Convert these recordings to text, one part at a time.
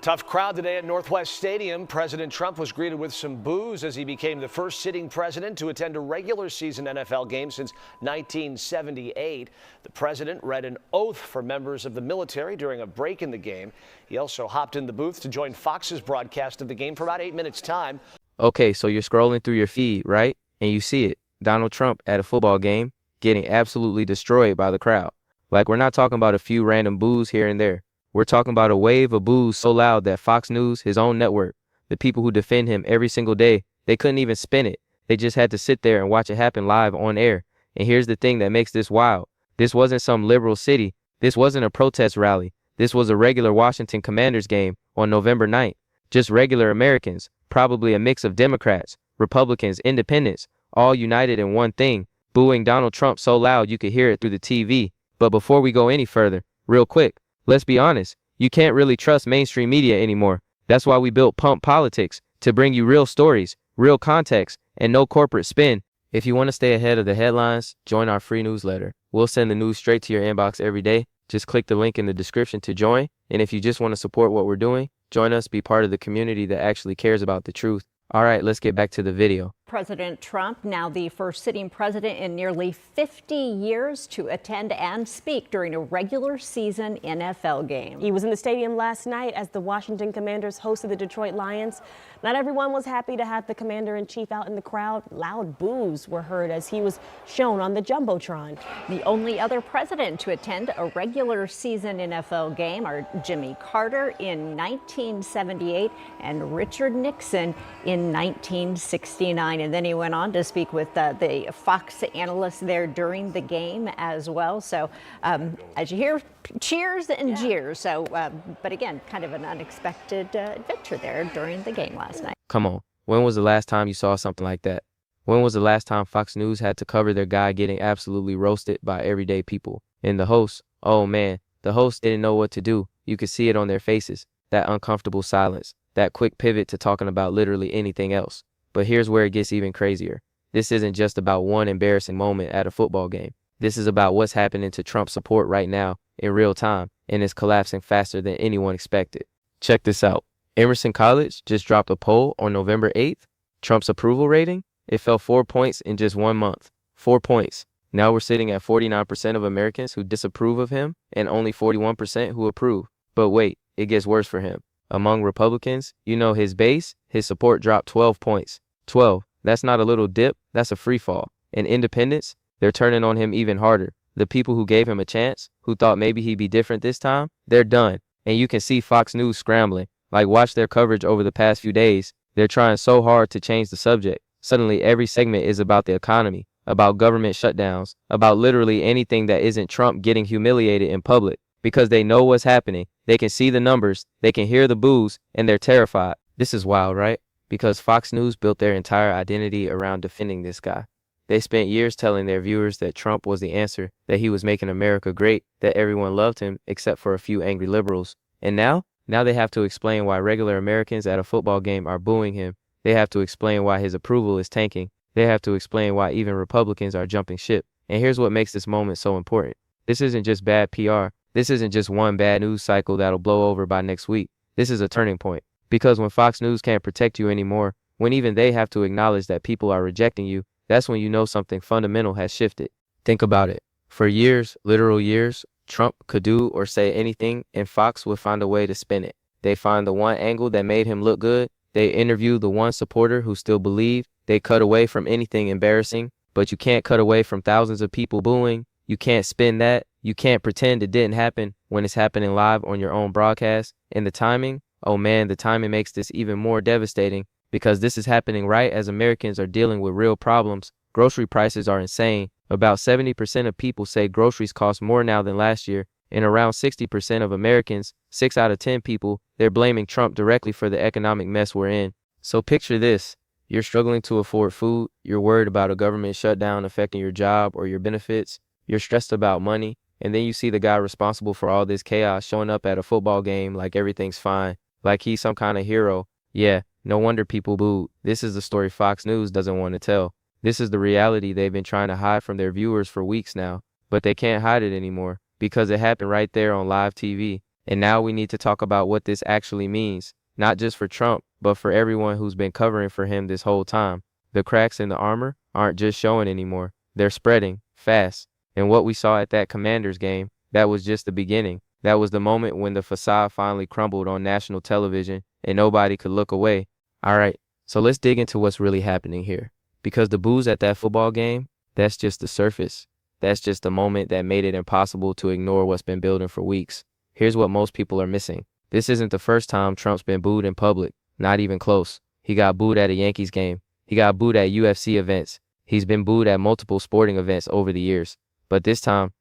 Tough crowd today at Northwest Stadium. President Trump was greeted with some boos as he became the first sitting president to attend a regular season NFL game since 1978. The president read an oath for members of the military during a break in the game. He also hopped in the booth to join Fox's broadcast of the game for about 8 minutes' time. Okay, so you're scrolling through your feed, right? And you see it. Donald Trump at a football game getting absolutely destroyed by the crowd. Like, we're not talking about a few random boos here and there. We're talking about a wave of boos so loud that Fox News, his own network, the people who defend him every single day, they couldn't even spin it. They just had to sit there and watch it happen live on air. And here's the thing that makes this wild. This wasn't some liberal city. This wasn't a protest rally. This was a regular Washington Commanders game on November 9th. Just regular Americans, probably a mix of Democrats, Republicans, Independents, all united in one thing, booing Donald Trump so loud you could hear it through the TV. But before we go any further, real quick, let's be honest, you can't really trust mainstream media anymore. That's why we built Pump Politics, to bring you real stories, real context, and no corporate spin. If you want to stay ahead of the headlines, join our free newsletter. We'll send the news straight to your inbox every day. Just click the link in the description to join. And if you just want to support what we're doing, join us, be part of the community that actually cares about the truth. All right, let's get back to the video. President Trump, now the first sitting president in nearly 50 years to attend and speak during a regular season NFL game. He was in the stadium last night as the Washington Commanders hosted the Detroit Lions. Not everyone was happy to have the commander-in-chief out in the crowd. Loud boos were heard as he was shown on the Jumbotron. The only other president to attend a regular season NFL game are Jimmy Carter in 1978 and Richard Nixon in 1969. And then he went on to speak with the Fox analyst there during the game as well. So as you hear, cheers and jeers. So, but again, kind of an unexpected adventure there during the game last night. Come on. When was the last time you saw something like that? When was the last time Fox News had to cover their guy getting absolutely roasted by everyday people? And the host, oh man, the host didn't know what to do. You could see it on their faces. That uncomfortable silence. That quick pivot to talking about literally anything else. But here's where it gets even crazier. This isn't just about one embarrassing moment at a football game. This is about what's happening to Trump's support right now in real time, and it's collapsing faster than anyone expected. Check this out. Emerson College just dropped a poll on November 8th. Trump's approval rating, it fell 4 points in just 1 month. 4 points. Now we're sitting at 49% of Americans who disapprove of him and only 41% who approve. But wait, it gets worse for him. Among Republicans, you know his base, his support dropped 12 points. 12. That's not a little dip, that's a free fall. And independents, they're turning on him even harder. The people who gave him a chance, who thought maybe he'd be different this time, they're done. And you can see Fox News scrambling. Like, watch their coverage over the past few days. They're trying so hard to change the subject. Suddenly, every segment is about the economy, about government shutdowns, about literally anything that isn't Trump getting humiliated in public. Because they know what's happening. They can see the numbers, they can hear the boos, and they're terrified. This is wild, right? Because Fox News built their entire identity around defending this guy. They spent years telling their viewers that Trump was the answer, that he was making America great, that everyone loved him except for a few angry liberals. And now they have to explain why regular Americans at a football game are booing him. They have to explain why his approval is tanking. They have to explain why even Republicans are jumping ship. And here's what makes this moment so important. This isn't just bad PR. This isn't just one bad news cycle that'll blow over by next week. This is a turning point. Because when Fox News can't protect you anymore, when even they have to acknowledge that people are rejecting you, that's when you know something fundamental has shifted. Think about it. For years, literal years, Trump could do or say anything and Fox would find a way to spin it. They find the one angle that made him look good. They interview the one supporter who still believed. They cut away from anything embarrassing. But you can't cut away from thousands of people booing. You can't spin that. You can't pretend it didn't happen when it's happening live on your own broadcast. And the timing, oh man, the timing makes this even more devastating because this is happening right as Americans are dealing with real problems. Grocery prices are insane. About 70% of people say groceries cost more now than last year. And around 60% of Americans, 6 out of 10 people, they're blaming Trump directly for the economic mess we're in. So picture this. You're struggling to afford food. You're worried about a government shutdown affecting your job or your benefits. You're stressed about money. And then you see the guy responsible for all this chaos showing up at a football game like everything's fine, like he's some kind of hero. Yeah, no wonder people booed. This is the story Fox News doesn't want to tell. This is the reality they've been trying to hide from their viewers for weeks now, but they can't hide it anymore because it happened right there on live TV. And now we need to talk about what this actually means, not just for Trump, but for everyone who's been covering for him this whole time. The cracks in the armor aren't just showing anymore. They're spreading fast. And what we saw at that Commanders game, that was just the beginning. That was the moment when the facade finally crumbled on national television and nobody could look away. All right, so let's dig into what's really happening here. Because the boos at that football game, that's just the surface. That's just the moment that made it impossible to ignore what's been building for weeks. Here's what most people are missing. This isn't the first time Trump's been booed in public, not even close. He got booed at a Yankees game. He got booed at UFC events. He's been booed at multiple sporting events over the years. But this time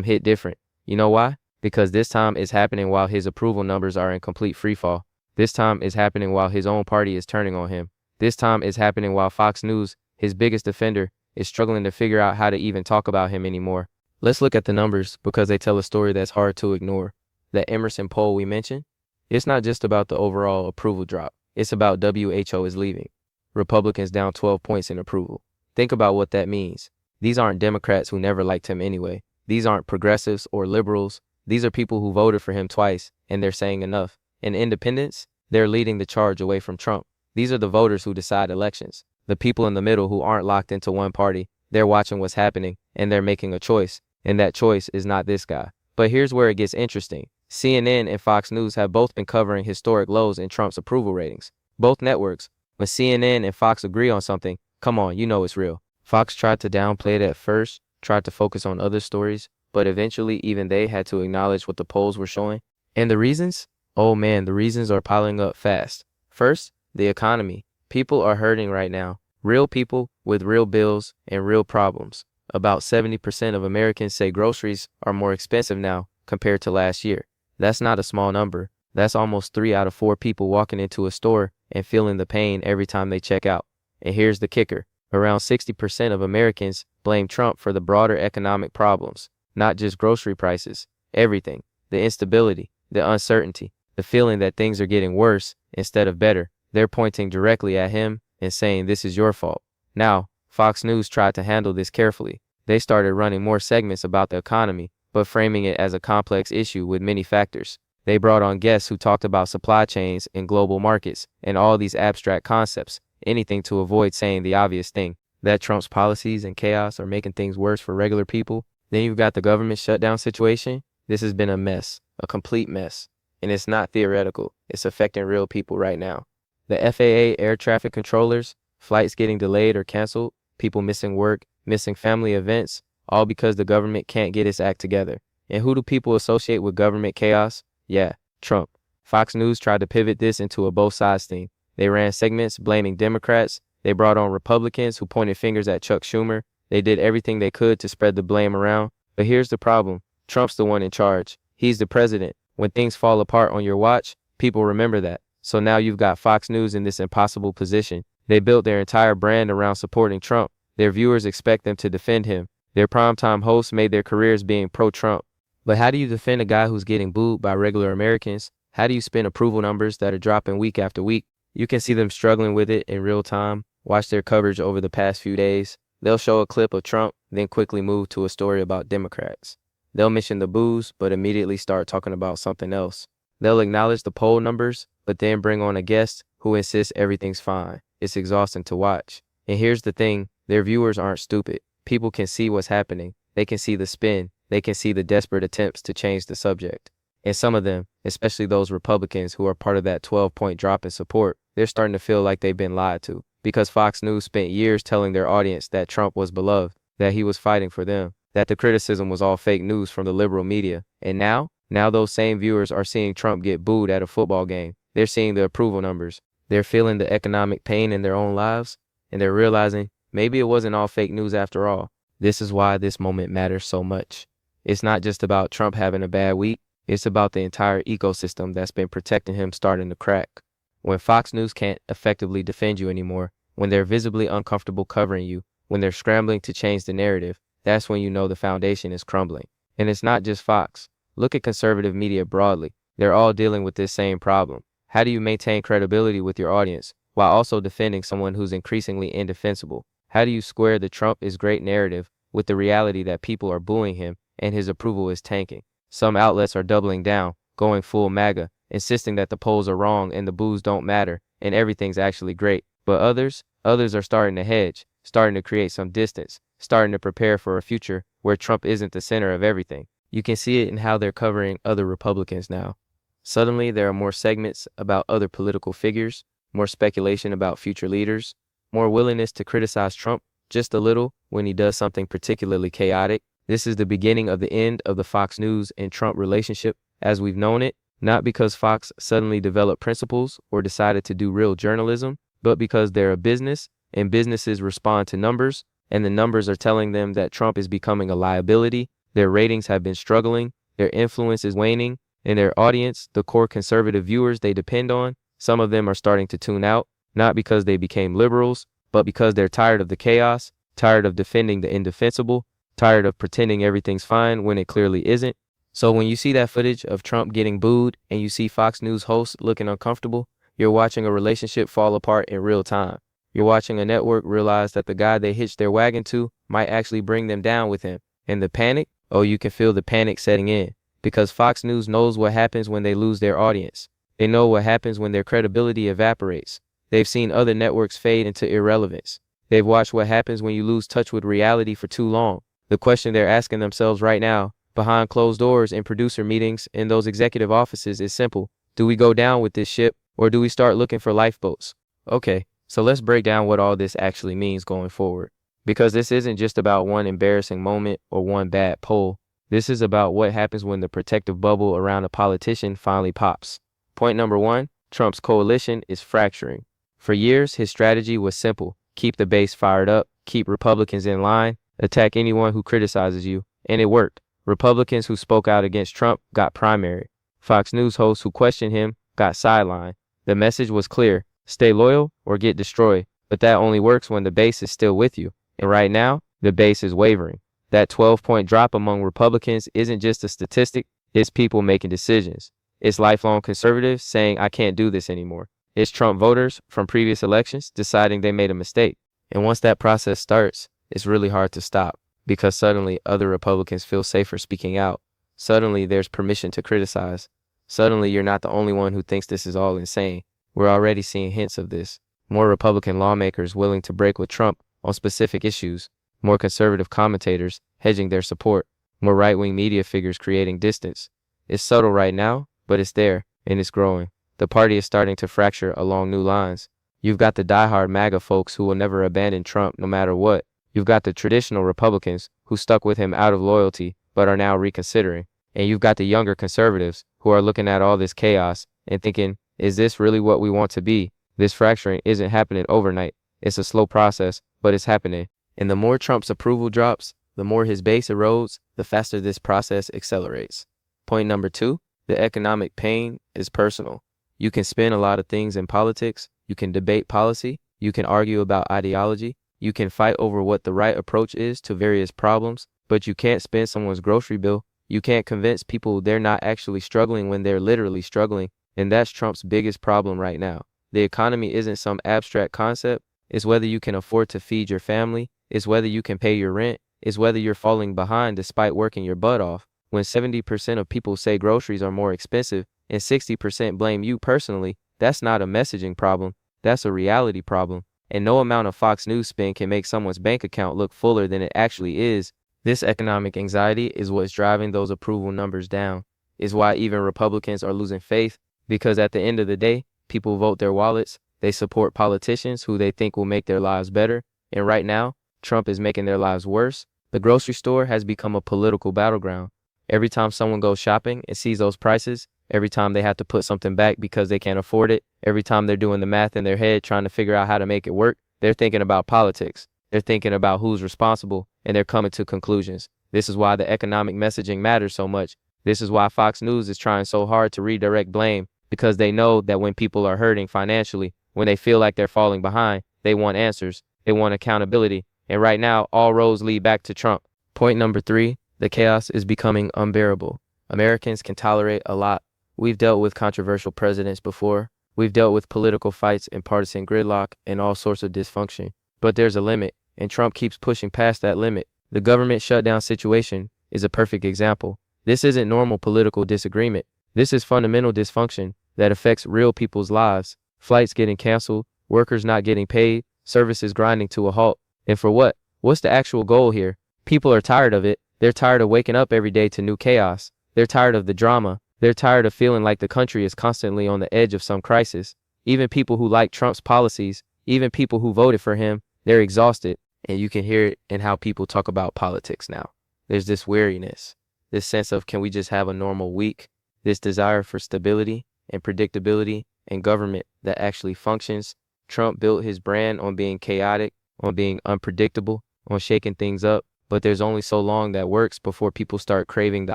hit different. You know why? Because this time is happening while his approval numbers are in complete freefall. This time is happening while his own party is turning on him. This time is happening while Fox News, his biggest defender, is struggling to figure out how to even talk about him anymore. Let's look at the numbers because they tell a story that's hard to ignore. That Emerson poll we mentioned, it's not just about the overall approval drop. It's about WHO is leaving. Republicans down 12 points in approval. Think about what that means. These aren't Democrats who never liked him anyway. These aren't progressives or liberals. These are people who voted for him twice, and they're saying enough. And independents, they're leading the charge away from Trump. These are the voters who decide elections. The people in the middle who aren't locked into one party. They're watching what's happening, and they're making a choice. And that choice is not this guy. But here's where it gets interesting. CNN and Fox News have both been covering historic lows in Trump's approval ratings. Both networks. When CNN and Fox agree on something, come on, you know it's real. Fox tried to downplay it at first, tried to focus on other stories, but eventually even they had to acknowledge what the polls were showing. And the reasons? Oh man, the reasons are piling up fast. First, the economy. People are hurting right now. Real people with real bills and real problems. About 70% of Americans say groceries are more expensive now compared to last year. That's not a small number. That's almost 3 out of 4 people walking into a store and feeling the pain every time they check out. And here's the kicker. Around 60% of Americans blame Trump for the broader economic problems, not just grocery prices, everything, the instability, the uncertainty, the feeling that things are getting worse instead of better. They're pointing directly at him and saying this is your fault. Now, Fox News tried to handle this carefully. They started running more segments about the economy, but framing it as a complex issue with many factors. They brought on guests who talked about supply chains and global markets and all these abstract concepts, anything to avoid saying the obvious thing, that Trump's policies and chaos are making things worse for regular people. Then you've got the government shutdown situation. This has been a mess, a complete mess. And it's not theoretical. It's affecting real people right now. The FAA air traffic controllers, flights getting delayed or canceled, people missing work, missing family events, all because the government can't get its act together. And who do people associate with government chaos? Yeah, Trump. Fox News tried to pivot this into a both sides thing. They ran segments blaming Democrats. They brought on Republicans who pointed fingers at Chuck Schumer. They did everything they could to spread the blame around. But here's the problem. Trump's the one in charge. He's the president. When things fall apart on your watch, people remember that. So now you've got Fox News in this impossible position. They built their entire brand around supporting Trump. Their viewers expect them to defend him. Their primetime hosts made their careers being pro-Trump. But how do you defend a guy who's getting booed by regular Americans? How do you spin approval numbers that are dropping week after week? You can see them struggling with it in real time. Watch their coverage over the past few days. They'll show a clip of Trump, then quickly move to a story about Democrats. They'll mention the boos, but immediately start talking about something else. They'll acknowledge the poll numbers, but then bring on a guest who insists everything's fine. It's exhausting to watch. And here's the thing, their viewers aren't stupid. People can see what's happening. They can see the spin. They can see the desperate attempts to change the subject. And some of them, especially those Republicans who are part of that 12-point drop in support, they're starting to feel like they've been lied to. Because Fox News spent years telling their audience that Trump was beloved, that he was fighting for them, that the criticism was all fake news from the liberal media. And now those same viewers are seeing Trump get booed at a football game. They're seeing the approval numbers. They're feeling the economic pain in their own lives, and they're realizing maybe it wasn't all fake news after all. This is why this moment matters so much. It's not just about Trump having a bad week. It's about the entire ecosystem that's been protecting him starting to crack. When Fox News can't effectively defend you anymore, when they're visibly uncomfortable covering you, when they're scrambling to change the narrative, that's when you know the foundation is crumbling. And it's not just Fox. Look at conservative media broadly. They're all dealing with this same problem. How do you maintain credibility with your audience while also defending someone who's increasingly indefensible? How do you square the Trump is great narrative with the reality that people are booing him and his approval is tanking? Some outlets are doubling down, going full MAGA, insisting that the polls are wrong and the boos don't matter and everything's actually great. But others are starting to hedge, starting to create some distance, starting to prepare for a future where Trump isn't the center of everything. You can see it in how they're covering other Republicans now. Suddenly, there are more segments about other political figures, more speculation about future leaders, more willingness to criticize Trump just a little when he does something particularly chaotic. This is the beginning of the end of the Fox News and Trump relationship as we've known it, not because Fox suddenly developed principles or decided to do real journalism, but because they're a business and businesses respond to numbers, and the numbers are telling them that Trump is becoming a liability. Their ratings have been struggling, their influence is waning, and their audience, the core conservative viewers they depend on, some of them are starting to tune out, not because they became liberals, but because they're tired of the chaos, tired of defending the indefensible, tired of pretending everything's fine when it clearly isn't. So when you see that footage of Trump getting booed and you see Fox News hosts looking uncomfortable, you're watching a relationship fall apart in real time. You're watching a network realize that the guy they hitched their wagon to might actually bring them down with him. And the panic? Oh, you can feel the panic setting in. Because Fox News knows what happens when they lose their audience. They know what happens when their credibility evaporates. They've seen other networks fade into irrelevance. They've watched what happens when you lose touch with reality for too long. The question they're asking themselves right now, behind closed doors in producer meetings in those executive offices, is simple. Do we go down with this ship, or do we start looking for lifeboats? Okay, so let's break down what all this actually means going forward. Because this isn't just about one embarrassing moment or one bad poll. This is about what happens when the protective bubble around a politician finally pops. Point number one, Trump's coalition is fracturing. For years, his strategy was simple. Keep the base fired up, keep Republicans in line, attack anyone who criticizes you, and it worked. Republicans who spoke out against Trump got primary. Fox News hosts who questioned him got sidelined. The message was clear, stay loyal or get destroyed, but that only works when the base is still with you. And right now, the base is wavering. That 12-point drop among Republicans isn't just a statistic, it's people making decisions. It's lifelong conservatives saying, I can't do this anymore. It's Trump voters from previous elections deciding they made a mistake. And once that process starts, it's really hard to stop, because suddenly other Republicans feel safer speaking out. Suddenly there's permission to criticize. Suddenly you're not the only one who thinks this is all insane. We're already seeing hints of this. More Republican lawmakers willing to break with Trump on specific issues. More conservative commentators hedging their support. More right-wing media figures creating distance. It's subtle right now, but it's there, and it's growing. The party is starting to fracture along new lines. You've got the diehard MAGA folks who will never abandon Trump no matter what. You've got the traditional Republicans who stuck with him out of loyalty but are now reconsidering. And you've got the younger conservatives who are looking at all this chaos and thinking, is this really what we want to be? This fracturing isn't happening overnight. It's a slow process, but it's happening. And the more Trump's approval drops, the more his base erodes, the faster this process accelerates. Point number two, the economic pain is personal. You can spin a lot of things in politics. You can debate policy. You can argue about ideology. You can fight over what the right approach is to various problems, but you can't spin someone's grocery bill. You can't convince people they're not actually struggling when they're literally struggling. And that's Trump's biggest problem right now. The economy isn't some abstract concept. It's whether you can afford to feed your family. It's whether you can pay your rent. It's whether you're falling behind despite working your butt off. When 70% of people say groceries are more expensive and 60% blame you personally, that's not a messaging problem. That's a reality problem. And no amount of Fox News spin can make someone's bank account look fuller than it actually is. This economic anxiety is what's driving those approval numbers down. Is why even Republicans are losing faith, because at the end of the day, people vote their wallets. They support politicians who they think will make their lives better. And right now, Trump is making their lives worse. The grocery store has become a political battleground. Every time someone goes shopping and sees those prices, every time they have to put something back because they can't afford it, every time they're doing the math in their head trying to figure out how to make it work, they're thinking about politics. They're thinking about who's responsible, and they're coming to conclusions. This is why the economic messaging matters so much. This is why Fox News is trying so hard to redirect blame, because they know that when people are hurting financially, when they feel like they're falling behind, they want answers. They want accountability. And right now, all roads lead back to Trump. Point number three, the chaos is becoming unbearable. Americans can tolerate a lot. We've dealt with controversial presidents before. We've dealt with political fights and partisan gridlock and all sorts of dysfunction. But there's a limit, and Trump keeps pushing past that limit. The government shutdown situation is a perfect example. This isn't normal political disagreement. This is fundamental dysfunction that affects real people's lives. Flights getting canceled, workers not getting paid, services grinding to a halt. And for what? What's the actual goal here? People are tired of it. They're tired of waking up every day to new chaos. They're tired of the drama. They're tired of feeling like the country is constantly on the edge of some crisis. Even people who like Trump's policies, even people who voted for him, they're exhausted. And you can hear it in how people talk about politics now. There's this weariness, this sense of, can we just have a normal week? This desire for stability and predictability and government that actually functions. Trump built his brand on being chaotic, on being unpredictable, on shaking things up. But there's only so long that works before people start craving the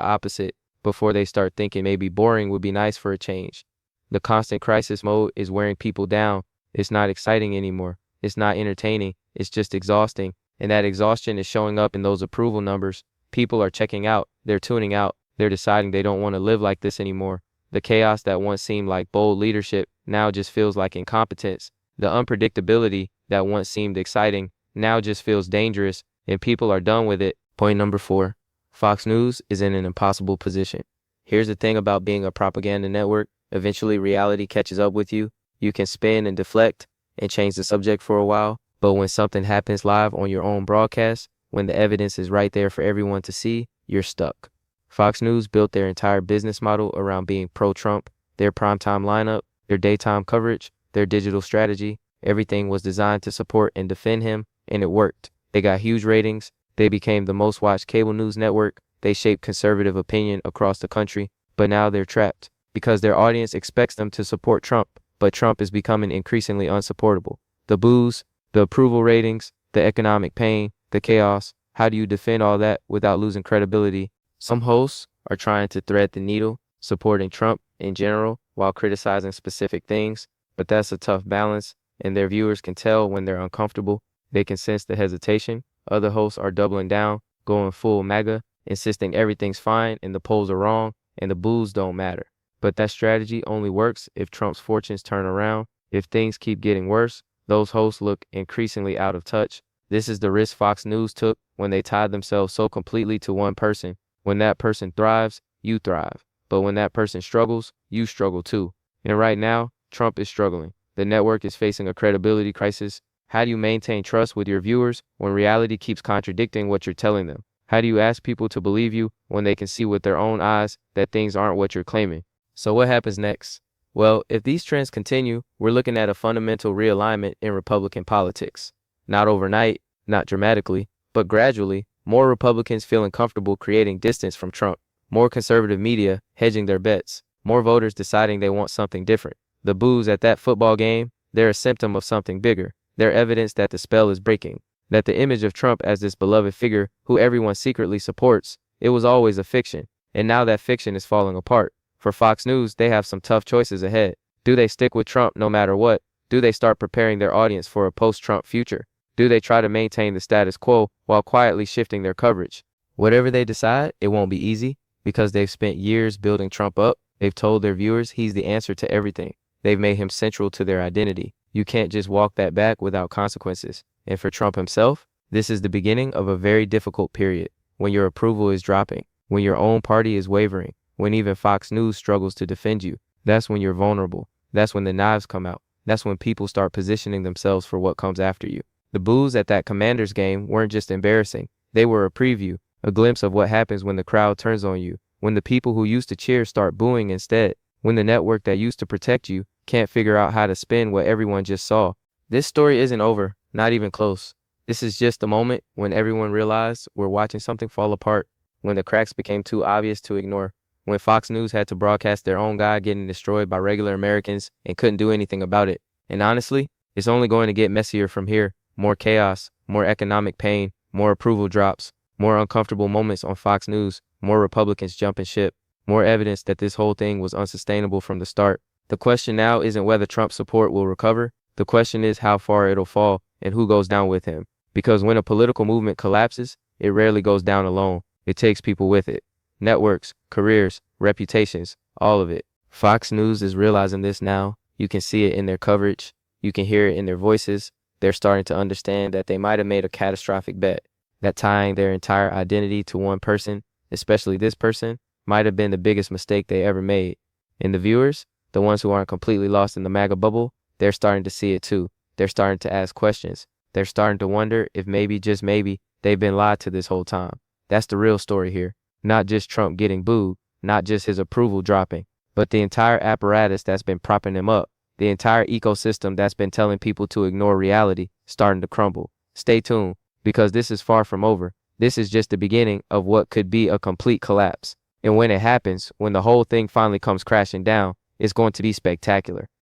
opposite, before they start thinking maybe boring would be nice for a change. The constant crisis mode is wearing people down. It's not exciting anymore. It's not entertaining. It's just exhausting. And that exhaustion is showing up in those approval numbers. People are checking out. They're tuning out. They're deciding they don't want to live like this anymore. The chaos that once seemed like bold leadership now just feels like incompetence. The unpredictability that once seemed exciting now just feels dangerous, and people are done with it. Point number 4. Fox News is in an impossible position. Here's the thing about being a propaganda network. Eventually reality catches up with you. You can spin and deflect and change the subject for a while, but when something happens live on your own broadcast, when the evidence is right there for everyone to see, you're stuck. Fox News built their entire business model around being pro-Trump. Their primetime lineup, their daytime coverage, their digital strategy, everything was designed to support and defend him, and it worked. They got huge ratings. They became the most watched cable news network. They shaped conservative opinion across the country, but now they're trapped because their audience expects them to support Trump, but Trump is becoming increasingly unsupportable. The boos, the approval ratings, the economic pain, the chaos. How do you defend all that without losing credibility? Some hosts are trying to thread the needle, supporting Trump in general while criticizing specific things, but that's a tough balance, and their viewers can tell when they're uncomfortable. They can sense the hesitation. Other hosts are doubling down, going full MAGA, insisting everything's fine and the polls are wrong and the boos don't matter. But that strategy only works if Trump's fortunes turn around. If things keep getting worse, those hosts look increasingly out of touch. This is the risk Fox News took when they tied themselves so completely to one person. When that person thrives, you thrive. But when that person struggles, you struggle too. And right now, Trump is struggling. The network is facing a credibility crisis. How do you maintain trust with your viewers when reality keeps contradicting what you're telling them? How do you ask people to believe you when they can see with their own eyes that things aren't what you're claiming? So what happens next? Well, if these trends continue, we're looking at a fundamental realignment in Republican politics. Not overnight, not dramatically, but gradually, more Republicans feeling comfortable creating distance from Trump, more conservative media hedging their bets, more voters deciding they want something different. The boos at that football game, they're a symptom of something bigger. They're evidence that the spell is breaking, that the image of Trump as this beloved figure who everyone secretly supports, it was always a fiction, and now that fiction is falling apart. For Fox News, they have some tough choices ahead. Do they stick with Trump no matter what? Do they start preparing their audience for a post-Trump future? Do they try to maintain the status quo while quietly shifting their coverage? Whatever they decide, it won't be easy because they've spent years building Trump up. They've told their viewers he's the answer to everything. They've made him central to their identity. You can't just walk that back without consequences. And for Trump himself, this is the beginning of a very difficult period when your approval is dropping, when your own party is wavering, when even Fox News struggles to defend you. That's when you're vulnerable. That's when the knives come out. That's when people start positioning themselves for what comes after you. The boos at that Commanders game weren't just embarrassing. They were a preview, a glimpse of what happens when the crowd turns on you, when the people who used to cheer start booing instead, when the network that used to protect you can't figure out how to spin what everyone just saw. This story isn't over, not even close. This is just the moment when everyone realized we're watching something fall apart, when the cracks became too obvious to ignore, when Fox News had to broadcast their own guy getting destroyed by regular Americans and couldn't do anything about it. And honestly, it's only going to get messier from here. More chaos, more economic pain, more approval drops, more uncomfortable moments on Fox News, more Republicans jumping ship, more evidence that this whole thing was unsustainable from the start. The question now isn't whether Trump's support will recover. The question is how far it'll fall and who goes down with him. Because when a political movement collapses, it rarely goes down alone. It takes people with it. Networks, careers, reputations, all of it. Fox News is realizing this now. You can see it in their coverage. You can hear it in their voices. They're starting to understand that they might have made a catastrophic bet, that tying their entire identity to one person, especially this person, might have been the biggest mistake they ever made. And the viewers, the ones who aren't completely lost in the MAGA bubble, they're starting to see it too. They're starting to ask questions. They're starting to wonder if maybe, just maybe, they've been lied to this whole time. That's the real story here. Not just Trump getting booed, not just his approval dropping, but the entire apparatus that's been propping him up, the entire ecosystem that's been telling people to ignore reality starting to crumble. Stay tuned, because this is far from over. This is just the beginning of what could be a complete collapse. And when it happens, when the whole thing finally comes crashing down, it's going to be spectacular.